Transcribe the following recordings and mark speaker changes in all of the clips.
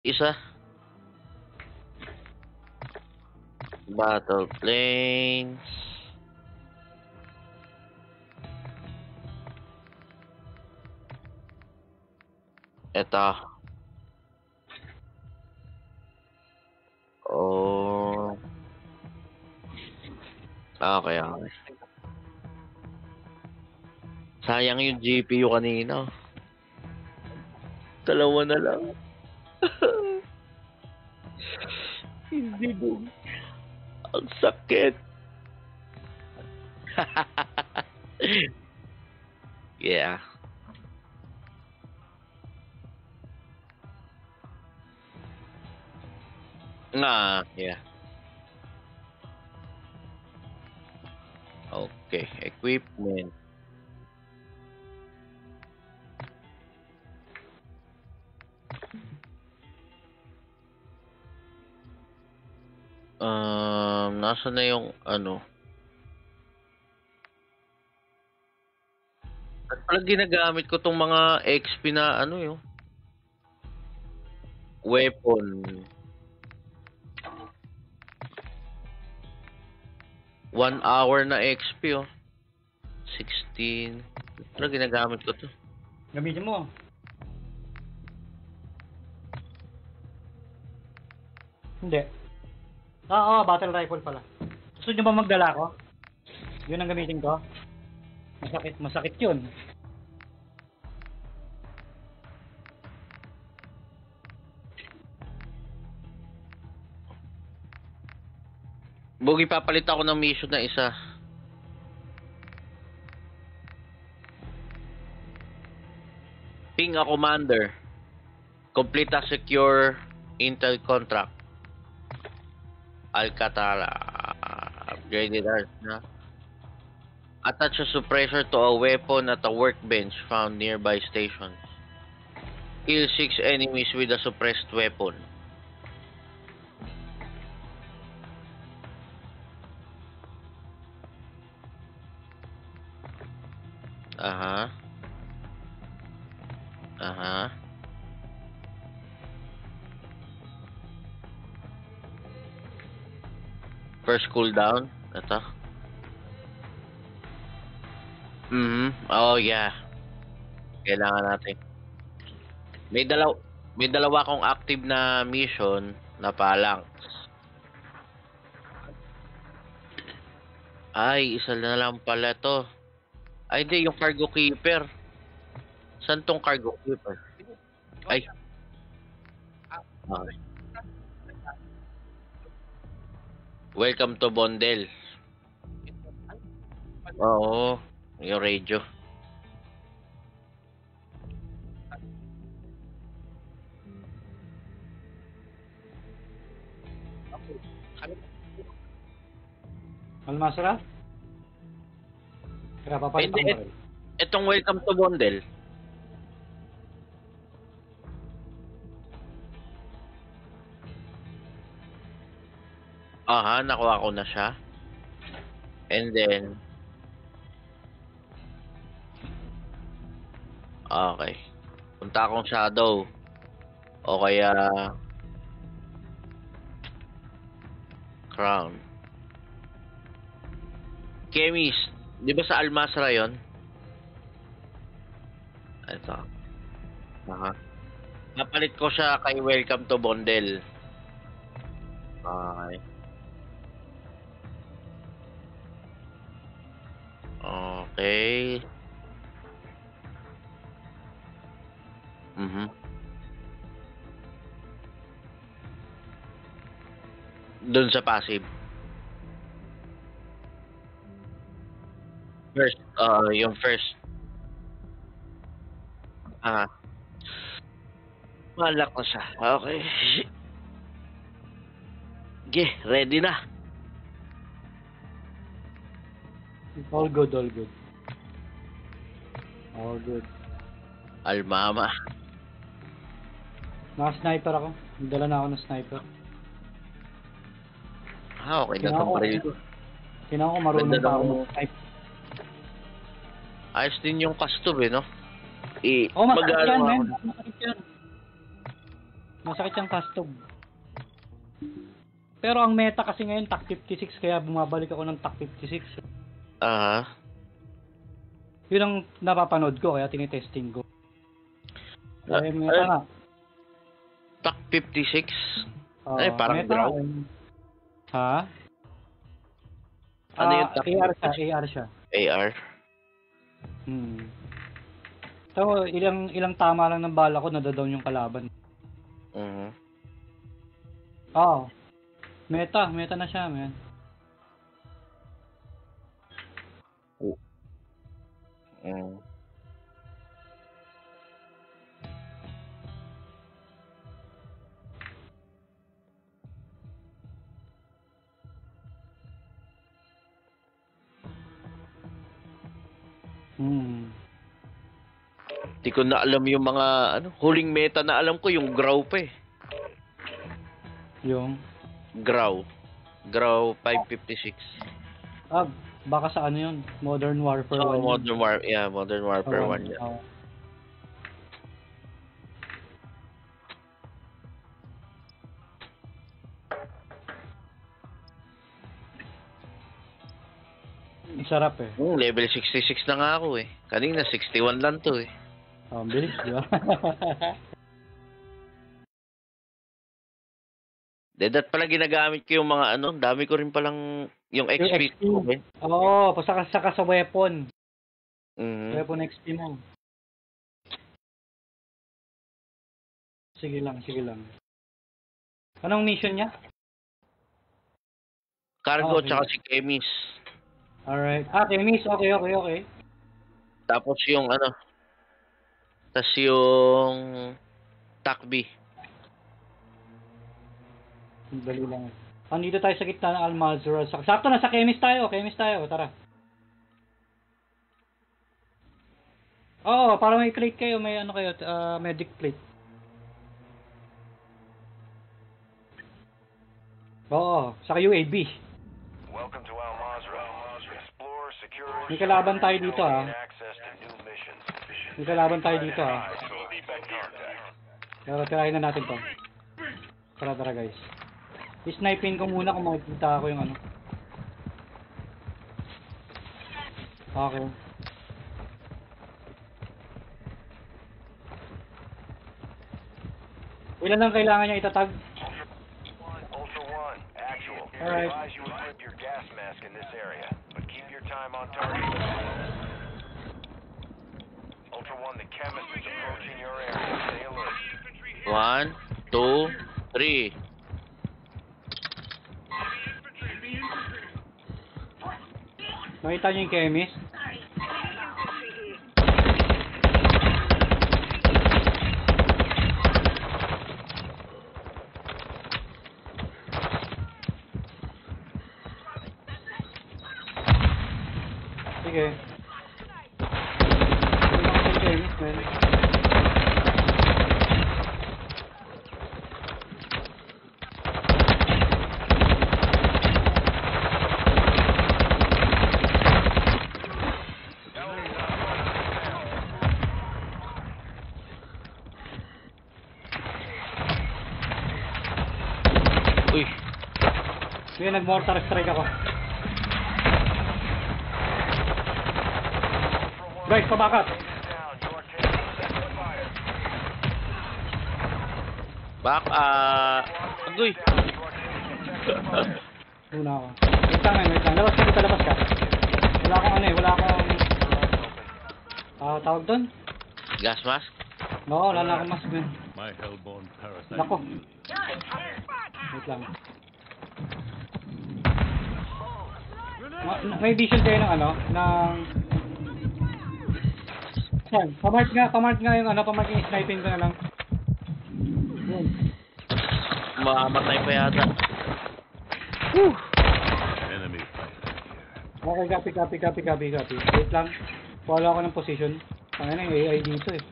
Speaker 1: Isa. Battle planes. Ito. Oh. Okay, okay. Sayang yung GPU kanina. Dalawa na lang. Hindi din. Ang sakit. Yeah. Nga, yeah. Okay, equipment. Nasa na yung ano? At pala ginagamit ko tong mga XP na ano yung weapon. 1 hour na XP oh. 16. Pala ginagamit ko to.
Speaker 2: Gamitin mo. Hindi. Oo, battle rifle pala. Gusto nyo ba magdala ko? Yun ang gamitin ko? Masakit yun.
Speaker 1: Bogi, papalit ako ng mission na isa. Ping a commander. Complete a secure intel contract. Alcatala. Upgraded art na. Attach a suppressor to a weapon at a workbench found nearby stations. Kill 6 enemies with a suppressed weapon. Aha. Aha. First cooldown. Ito. Oh, yeah. Kailangan natin. May dalawa akong active na mission na palang. Ay, isa na lang pala to. Ay, hindi. Yung cargo keeper. Saan tong cargo keeper? Ay. Okay. Welcome to Bondel. Oo. Yung radio.
Speaker 2: Almasra? Kaya papalit
Speaker 1: Hindi,
Speaker 2: ang baril.
Speaker 1: Itong welcome to Bondel. Aha, nakuha ko na siya. And then, okay. Punta akong shadow. O kaya, crown. Chemist. Di ba sa Almasra yon? Ito. Aha. Napalit ko siya kay welcome to Bondel. Okay. Okay. Doon sa passive. First, yung first. Malak ko siya. Okay. Okay, ready na.
Speaker 2: All good, all good. All good.
Speaker 1: Almama.
Speaker 2: Naka-sniper ako. Nagdala na ako ng sniper.
Speaker 1: Okay na itong baril ko.
Speaker 2: Kailangan ko marunong
Speaker 1: Ganda
Speaker 2: pa ako
Speaker 1: ng-
Speaker 2: mag-snipe.
Speaker 1: Ayos din yung custom no?
Speaker 2: Oo, masakit
Speaker 1: Mag-ano
Speaker 2: yan,
Speaker 1: ako.
Speaker 2: man. Masakit yan. Masakit yung custom. Pero ang meta kasi ngayon, TAC 56, kaya bumabalik ako ng TAC 56.
Speaker 1: Ah,
Speaker 2: Yun ang napapanood ko, kaya tinitesting ko. Kaya meta nga.
Speaker 1: TAC 56?
Speaker 2: Oo,
Speaker 1: parang
Speaker 2: meta
Speaker 1: ground.
Speaker 2: nga. Ha?
Speaker 1: Ano yung TAC
Speaker 2: AR siya, AR siya.
Speaker 1: AR?
Speaker 2: So, ilang tama lang ng bala ko, nadadown yung kalaban.
Speaker 1: Mhm.
Speaker 2: Oo. Meta na siya, man.
Speaker 1: Mm. Di ko na alam yung mga huling meta na alam ko yung Graw pa eh.
Speaker 2: Yung
Speaker 1: Graw 556.
Speaker 2: baka sa ano yun, Modern Warfare 1.
Speaker 1: Modern Warfare 1 yan.
Speaker 2: Ang sarap eh.
Speaker 1: Level 66 na nga ako eh. Kanina 61 lang to eh.
Speaker 2: Ang bilis, di ba?
Speaker 1: Dedat pala ginagamit ko yung mga dami ko rin palang yung XP ko eh.
Speaker 2: Oo, saka sa weapon.
Speaker 1: Mhm.
Speaker 2: Weapon XP mo. Sige lang. Anong mission niya?
Speaker 1: Cargo
Speaker 2: Okay.
Speaker 1: tsaka si Kemis.
Speaker 2: Alright. Kemis. Okay.
Speaker 1: Tapos yung tas yung Takbi.
Speaker 2: Dali lang. Andito tayo sa gitna ng Almazura. Sakto na sa Kemis tayo. Tara. Oo, para may plate kayo. May kayo, medic plate. Oo, saka UAV.
Speaker 3: Welcome to Al-Mazra. Explore, secure,
Speaker 2: May kalaban tayo dito
Speaker 3: gain access to new missions.
Speaker 2: Pero tirahin na natin to. Tara guys. I-sniping ko muna kung makikita ako yung Okay. Ilan lang kailangan niya itatag?
Speaker 3: Ultra One, actual.
Speaker 2: Alright.
Speaker 3: Advise you equip your gas mask in this area, but keep your time on target. Ultra One, the chemist is approaching your area. Stay alert.
Speaker 1: 1, 2, 3.
Speaker 2: Nakita niyo yung chemist? Sige. Nakita yung chemist, man.
Speaker 1: Uy,
Speaker 2: Sige, nag-mortar strike ako. Guys, pabakat!
Speaker 3: Down, your team is set to fire.
Speaker 1: back agoy.
Speaker 3: Down, your team is set to fire.
Speaker 2: Muna ako. Wait lang. Labas ka. Wala akong tawag doon?
Speaker 1: Gas mask.
Speaker 2: No, wala na akong mask, man.
Speaker 4: My hellborn parasite.
Speaker 2: Nako. Wait lang. May vision kayo ng Saan? Pamark nga yung pamark yung sniping ko na lang. Yun.
Speaker 1: Mamatay pa yata.
Speaker 4: Enemy fighter.
Speaker 2: Okay, copy. Wait lang. Wala ako ng position. Tangina yung AI dito eh.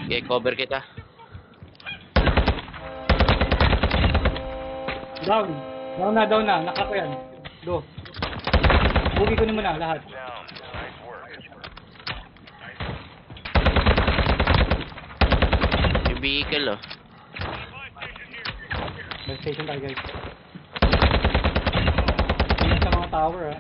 Speaker 1: Okay, cover kita.
Speaker 2: Down na. Naka ko yan. Go. Bugi ko naman lahat.
Speaker 3: Down. Nice work.
Speaker 1: vehicle, oh.
Speaker 2: Bus station tayo, guys. Ingat sa mga tower, ah.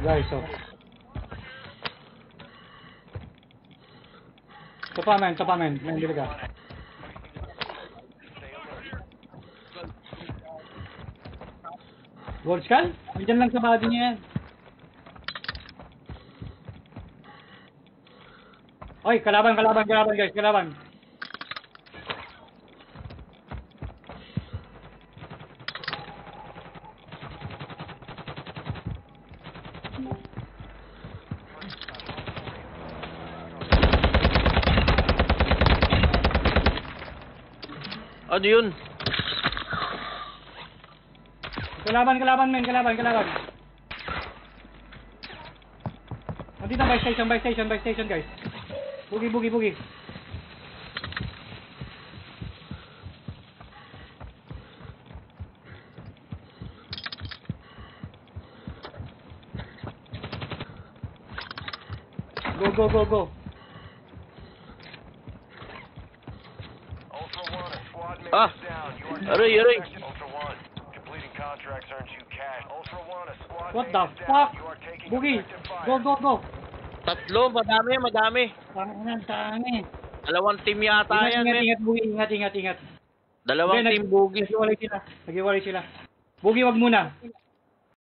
Speaker 2: Guys, so. Ito pa, men. May hindi ka. Gold skull? Nandiyan lang sa body niya yan. Oy, kalaban, guys, kalaban.
Speaker 1: Ano yun?
Speaker 2: Kalaban, men, kalaban. Nandito ang buy station, guys. Bugi. Go.
Speaker 3: Ultra One, a squad mate
Speaker 1: Ah!
Speaker 3: is down. You are
Speaker 1: Aray!
Speaker 3: Ultra One, completing contracts earns you cash. Ultra One, a squad
Speaker 2: What
Speaker 3: mate
Speaker 2: the
Speaker 3: is down.
Speaker 2: fuck?
Speaker 3: You are taking
Speaker 2: Bugi,
Speaker 3: effective fire.
Speaker 2: go.
Speaker 1: Tatlo, madami.
Speaker 2: Tangin.
Speaker 1: Dalawang team yata yan, men.
Speaker 2: Ingat, Bugi, ingat.
Speaker 1: Dalawang
Speaker 2: Hindi,
Speaker 1: team bugi.
Speaker 2: Naghiwalay sila. Bugi, wag muna.